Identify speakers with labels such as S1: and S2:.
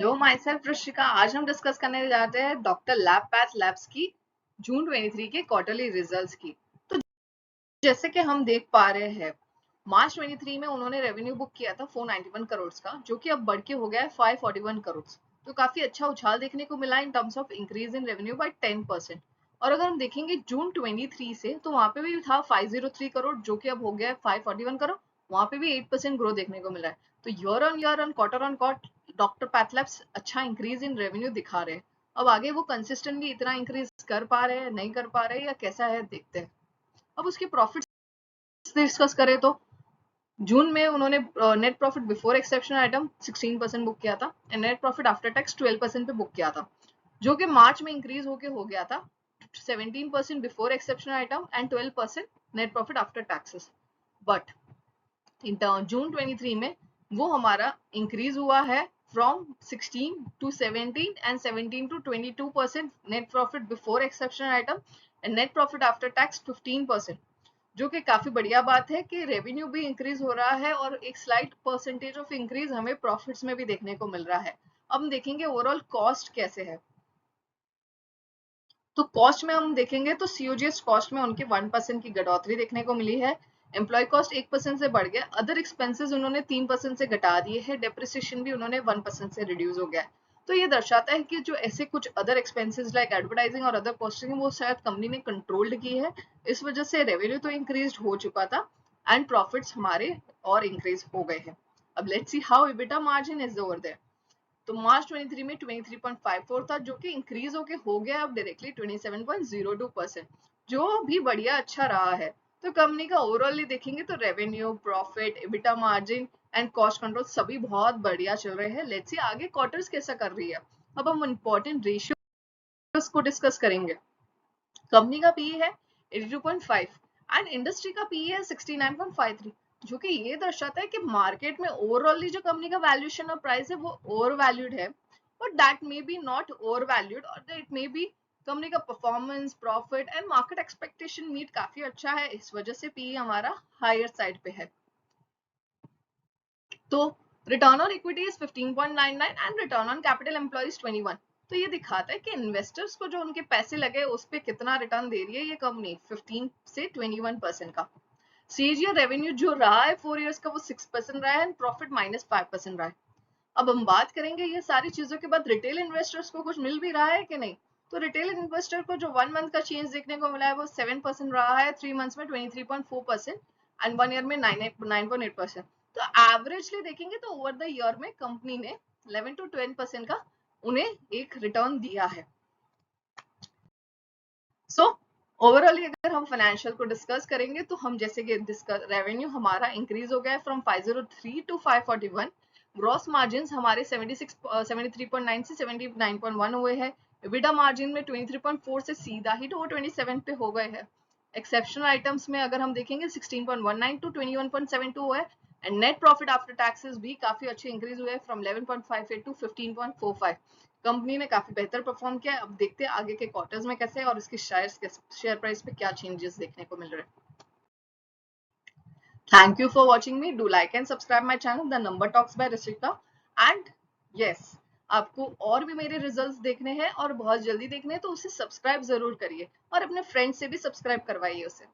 S1: Hello my self Rishika. आज हम discuss करने जाते हैं डॉक्टर लैब पैथ लैब्स की जून 23 के क्वार्टरली रिजल्ट्स की। तो जैसे कि हम देख पा रहे हैं, मार्च 23 में उन्होंने रेवेन्यू बुक किया था 491 करोड़ का, जो कि अब बढ़ के हो गया है 541 करोड़। तो काफी अच्छा उछाल देखने को मिला in terms of increase in revenue by 10%। और अगर हम देखेंगे जून 23 से, तो वहां पे भी था 503 करोड़, जो कि अब हो गया है 541 करोड़। वहां पे भी 8% ग्रोथ देखने को मिला है। तो year on quarter doctor PathLabs अच्छा इंक्रीज इन रेवेन्यू दिखा रहे हैं। अब आगे वो कंसिस्टेंटली इतना इंक्रीज कर पा रहे हैं, नहीं कर पा रहे, या कैसा है देखते हैं। अब उसके प्रॉफिट डिस्कस करें तो जून में उन्होंने net profit before exceptional item 16% book किया था and net profit after tax 12% पे बुक किया था, जो कि मार्च में इंक्रीज होके हो गया था 17% before exceptional item and 12% net profit after taxes. But in June 23 में वो हमारा इंक्रीज हुआ है from 16 to 17 and 17 to 22% net profit before exceptional item and net profit after tax 15%, जो कि काफी बढ़िया बात है कि रेवेन्यू भी इंक्रीज हो रहा है और एक स्लाइट परसेंटेज ऑफ इंक्रीज हमें प्रॉफिट्स में भी देखने को मिल रहा है। अब हम देखेंगे ओवरऑल कॉस्ट कैसे है। तो कॉस्ट में हम देखेंगे तो सीओजीएस कॉस्ट में उनके 1% की बढ़ोतरी देखने को मिली है। एम्प्लॉय कॉस्ट 1% से बढ़ गया। अदर एक्सपेंसेस उन्होंने 3% से घटा दिए हैं। डेप्रिसिएशन भी उन्होंने 1% से रिड्यूस हो गया है। तो ये दर्शाता है कि जो ऐसे कुछ अदर एक्सपेंसेस लाइक एडवर्टाइजिंग और अदर कॉस्टिंग वो शायद कंपनी ने कंट्रोल्ड की है। इस वजह से रेवेन्यू तो इंक्रीज हो चुका था एंड प्रॉफिट्स हमारे और इंक्रीज हो गए हैं। अब let's see how EBITDA margin is over there. तो मार्च 23 में 23.54 था, जो कि इंक्रीज होके हो गया अब डायरेक्टली 27.02%, जो भी बढ़िया अच्छा रहा है। तो कंपनी का ओवरऑल देखेंगे तो revenue, profit, EBITDA margin and cost control सभी बहुत बढ़िया चल रहे हैं। लेट्स सी आगे क्वार्टर्स कैसा कर रही है। अब हम इंपॉर्टेंट रेशियोज को डिस्कस करेंगे। कंपनी का पीई है 82.5 एंड इंडस्ट्री का पीई है 69.53, जो कि ये दर्शाता है कि मार्केट में ओवरऑल जो कंपनी का वैल्यूएशन और प्राइस है वो ओवर वैल्यूड है, but that may be not over valued और इट मे बी कंपनी का performance, profit and market expectation meet काफी अच्छा है, इस वजह से पीई हमारा हायर साइड पे है। तो return on equity is 15.99 and return on capital employ is 21। तो ये दिखाता है कि इन्वेस्टर्स को जो उनके पैसे लगे उस पर कितना रिटर्न दे रही है ये कंपनी, 15 से 21% का। सीएजीआर रेवेन्यू जो रहा है 4 इयर्स का वो 6% रहा है एंड प्रॉफिट -5% रहा है। अब हम बात करेंगे ये सारी चीजों के बाद रिटेल इन्वेस्टर्स को कुछ मिल भी रहा है कि नहीं। तो रिटेल इन्वेस्टर को जो 1 मंथ का चेंज देखने को मिला है वो 7% रहा है, 3 मंथ्स में 23.4% एंड 1 ईयर में 9.8%। तो एवरेजली देखेंगे तो ओवर द ईयर में कंपनी ने 11 to 10% का उन्हें एक रिटर्न दिया है। सो ओवरऑल अगर हम फाइनेंशियल को डिस्कस करेंगे तो हम जैसे कि रेवेन्यू हमारा इंक्रीज हो गया है फ्रॉम 503 टू 541। ग्रॉस मार्जिन हमारे 73.9 से 79.1 हुए हैं। एबिटा मार्जिन में 23.4 से सीधा ही तो 27 पे हो गए हैं। एक्सेप्शनल आइटम्स में अगर हम देखेंगे 16.19 टू 21.72 हुआ है and net profit after taxes भी काफी अच्छे इंक्रीज हुए फ्रॉम 11.58 टू 15.45। कंपनी ने काफी बेहतर परफॉर्म किया है। अब देखते हैं आगे के क्वार्टर्स में कैसे और इसके शेयर प्राइस पे क्या चेंजेस देखने को मिल रहे हैं। Thank you for watching me. Do like and subscribe my channel the number talks bye Rishika. And yes, आपको और भी मेरे रिजल्ट्स देखने हैं और बहुत जल्दी देखने हैं, तो उसे सब्सक्राइब जरूर करिए और अपने फ्रेंड से भी सब्सक्राइब करवाइए उसे।